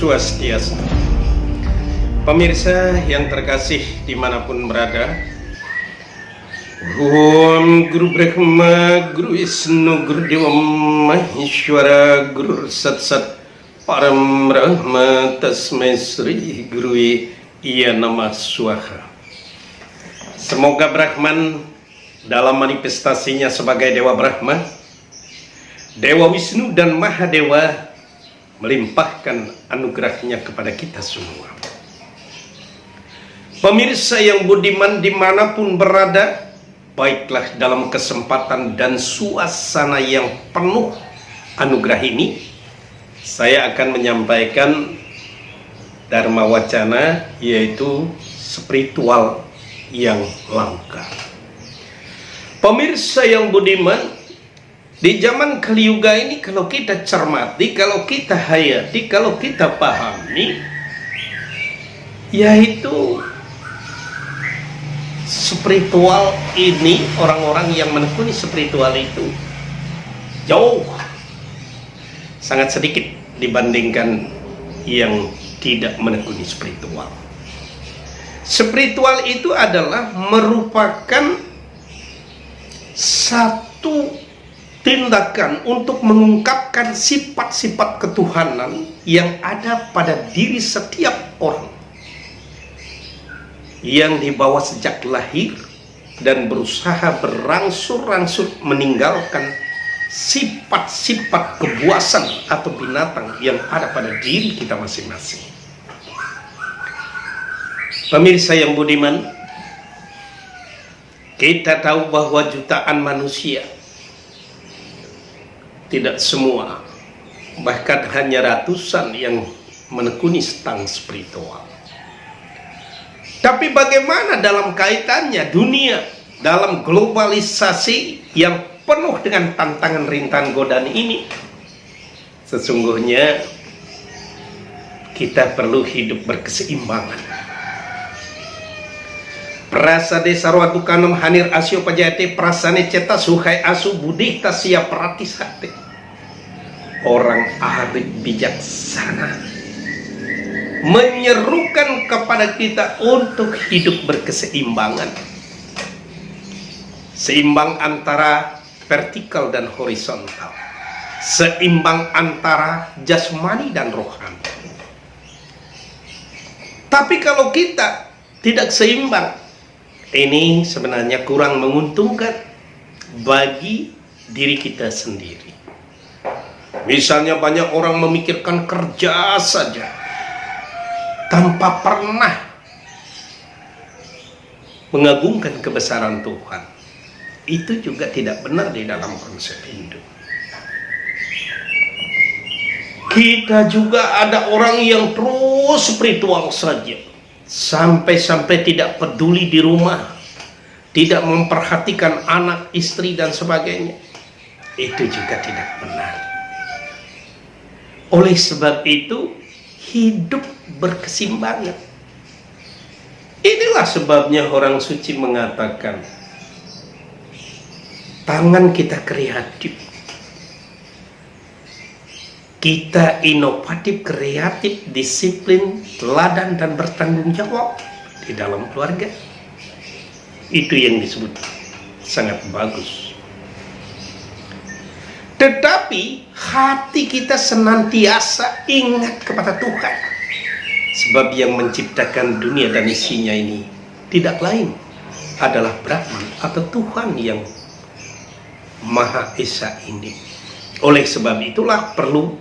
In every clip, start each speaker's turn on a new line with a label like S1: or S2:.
S1: Swastiastu. Pemirsa yang terkasih dimanapun berada, Om Guru Brahma, Guru Wisnu, Guru Dewa Maheshwara, Guru Satsat Param Brahma, Tasmai Sri Guru Iya Namah Swaha. Semoga Brahman dalam manifestasinya sebagai Dewa Brahma, Dewa Wisnu dan Mahadewa melimpahkan anugerahnya kepada kita semua. Pemirsa yang budiman dimanapun berada, baiklah dalam kesempatan dan suasana yang penuh anugerah ini, saya akan menyampaikan Dharma Wacana, yaitu spiritual yang langka. Pemirsa yang budiman, di zaman Kali Yuga ini kalau kita cermati, kalau kita hayati, kalau kita pahami, yaitu spiritual ini, orang-orang yang menekuni spiritual itu jauh, sangat sedikit dibandingkan yang tidak menekuni spiritual. Spiritual itu adalah merupakan satu tindakan untuk mengungkapkan sifat-sifat ketuhanan yang ada pada diri setiap orang, yang dibawa sejak lahir dan berusaha berangsur-angsur meninggalkan sifat-sifat kebuasan atau binatang yang ada pada diri kita masing-masing. Pemirsa yang budiman, kita tahu bahwa jutaan manusia, tidak semua, bahkan hanya ratusan yang menekuni stang spiritual. Tapi bagaimana dalam kaitannya dunia dalam globalisasi yang penuh dengan tantangan, rintangan, godaan ini? Sesungguhnya kita perlu hidup berkeseimbangan. Prasade sarwatukanam hanir asyo pajate prasane ceta suhai asu budih tasya pratisate. Orang arif bijaksana menyerukan kepada kita untuk hidup berkeseimbangan, seimbang antara vertikal dan horizontal, seimbang antara jasmani dan rohani. Tapi kalau kita tidak seimbang, ini sebenarnya kurang menguntungkan bagi diri kita sendiri. Misalnya banyak orang memikirkan kerja saja tanpa pernah mengagungkan kebesaran Tuhan. Itu juga tidak benar di dalam konsep Hindu. Kita juga ada orang yang terus spiritual saja, sampai-sampai tidak peduli di rumah, tidak memperhatikan anak, istri dan sebagainya. Itu juga tidak benar. Oleh sebab itu, hidup berkeseimbangan. Inilah sebabnya orang suci mengatakan, tangan kita kreatif, kita inovatif, kreatif, disiplin, teladan, dan bertanggung jawab di dalam keluarga. Itu yang disebut sangat bagus. Tetapi hati kita senantiasa ingat kepada Tuhan, sebab yang menciptakan dunia dan isinya ini tidak lain adalah Brahman atau Tuhan yang Maha Esa ini. Oleh sebab itulah perlu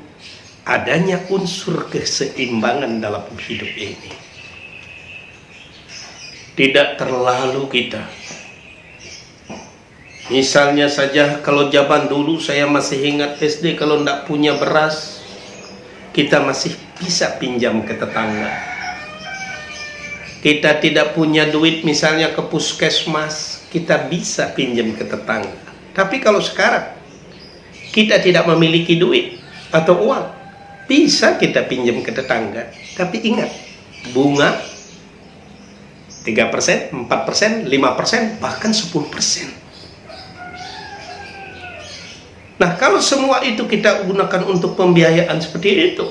S1: adanya unsur keseimbangan dalam hidup ini. Tidak terlalu kita, misalnya saja kalau zaman dulu saya masih ingat SD, kalau tidak punya beras, kita masih bisa pinjam ke tetangga. Kita tidak punya duit misalnya ke puskesmas, kita bisa pinjam ke tetangga. Tapi kalau sekarang kita tidak memiliki duit atau uang, bisa kita pinjam ke tetangga. Tapi ingat, bunga 3%, 4%, 5%, bahkan 10%. Nah, kalau semua itu kita gunakan untuk pembiayaan seperti itu,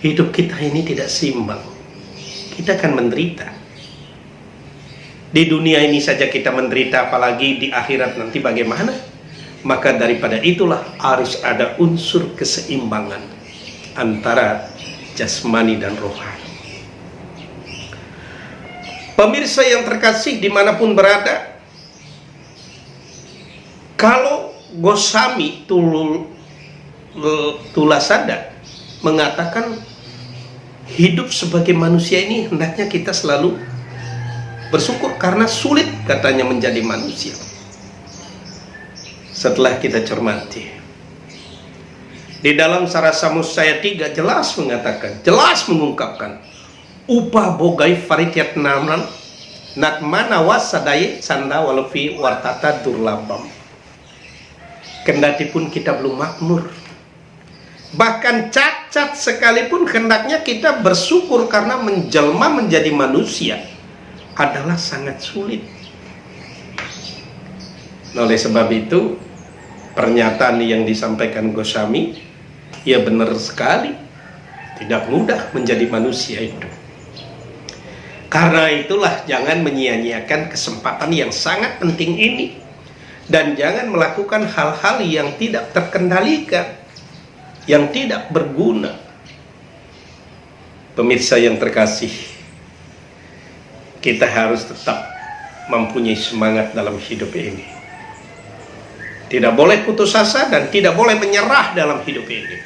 S1: hidup kita ini tidak seimbang. Kita akan menderita. Di dunia ini saja kita menderita, apalagi di akhirat nanti bagaimana? Maka daripada itulah harus ada unsur keseimbangan antara jasmani dan rohani. Pemirsa yang terkasih dimanapun berada, kalau Goswami Tulasada mengatakan hidup sebagai manusia ini hendaknya kita selalu bersyukur, karena sulit katanya menjadi manusia. Setelah kita cermati, di dalam Sarasa Musaya 3 jelas mengatakan, jelas mengungkapkan, upah bogai farityat naman natmana wasadaye sanda walafi wartata durlabam. Kendati pun kita belum makmur, bahkan cacat sekalipun, hendaknya kita bersyukur karena menjelma menjadi manusia adalah sangat sulit. Oleh sebab itu, pernyataan yang disampaikan Goswami, ya benar sekali, tidak mudah menjadi manusia itu. Karena itulah jangan menyia-nyiakan kesempatan yang sangat penting ini, dan jangan melakukan hal-hal yang tidak terkendalikan, yang tidak berguna. Pemirsa yang terkasih, kita harus tetap mempunyai semangat dalam hidup ini. Tidak boleh putus asa dan tidak boleh menyerah dalam hidup ini.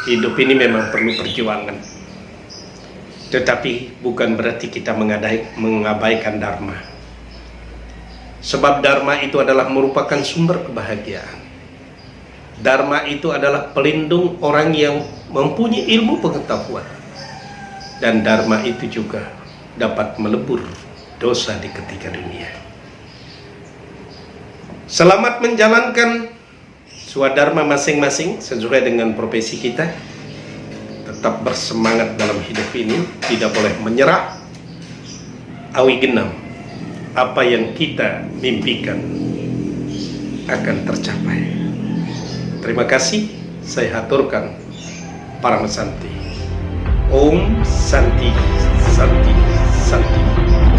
S1: Hidup ini memang perlu perjuangan, tetapi bukan berarti kita mengabaikan dharma. Sebab dharma itu adalah merupakan sumber kebahagiaan. Dharma itu adalah pelindung orang yang mempunyai ilmu pengetahuan. Dan dharma itu juga dapat melebur dosa di ketika dunia. Selamat menjalankan swadharma masing-masing sesuai dengan profesi kita. Tetap bersemangat dalam hidup ini, tidak boleh menyerah. Awi genam, apa yang kita mimpikan akan tercapai. Terima kasih, saya haturkan Paramasanti. Om Santi Santi Santi.